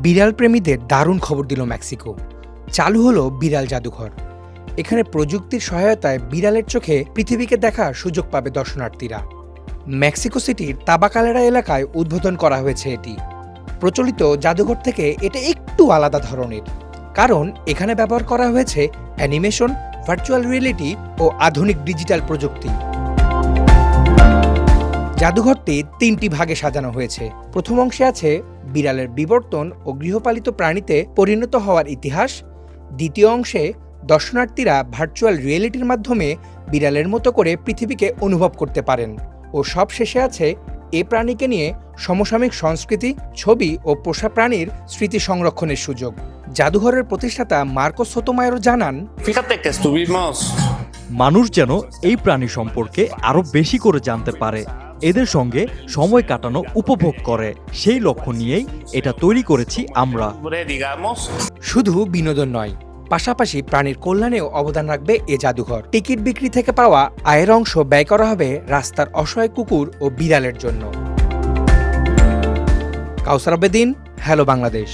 বিড়াল প্রেমীদের দারুণ খবর দিল মেক্সিকো। চালু হলো বিড়াল জাদুঘর। এখানে প্রযুক্তির সহায়তায় বিড়ালের চোখে পৃথিবীকে দেখার সুযোগ পাবে দর্শনার্থীরা। মেক্সিকো সিটির তাবাকালেরা এলাকায় উদ্বোধন করা হয়েছে এটি। প্রচলিত জাদুঘর থেকে এটা একটু আলাদা ধরনের, কারণ এখানে ব্যবহার করা হয়েছে অ্যানিমেশন, ভার্চুয়াল রিয়েলিটি ও আধুনিক ডিজিটাল প্রযুক্তি। জাদুঘরটি ৩টি ভাগে সাজানো হয়েছে। প্রথম অংশে আছে বিড়ালের বিবর্তন ও গৃহপালিত প্রাণীতে পরিণত হওয়ার ইতিহাস। দ্বিতীয় অংশে দর্শনার্থীরা ভার্চুয়াল রিয়েলিটির মাধ্যমে বিড়ালের মতো করে পৃথিবীকে অনুভব করতে পারেন। ও সবশেষে আছে এ প্রাণীকে নিয়ে সমসাময়িক সংস্কৃতি, ছবি ও পোষা প্রাণীর স্মৃতি সংরক্ষণের সুযোগ। জাদুঘরের প্রতিষ্ঠাতা মার্কোস সোটোমায়োর জানান, মানুষ যেন এই প্রাণী সম্পর্কে আরো বেশি করে জানতে পারে, এদের সঙ্গে সময় কাটানো উপভোগ করে, সেই লক্ষ্য নিয়েই এটা তৈরি করেছি আমরা। শুধু বিনোদন নয়, পাশাপাশি প্রাণীর কল্যাণেও অবদান রাখবে এ জাদুঘর। টিকিট বিক্রি থেকে পাওয়া আয়ের অংশ ব্যয় করা হবে রাস্তার অসহায় কুকুর ও বিড়ালের জন্য। কাউসার আবেদিন, হ্যালো বাংলাদেশ।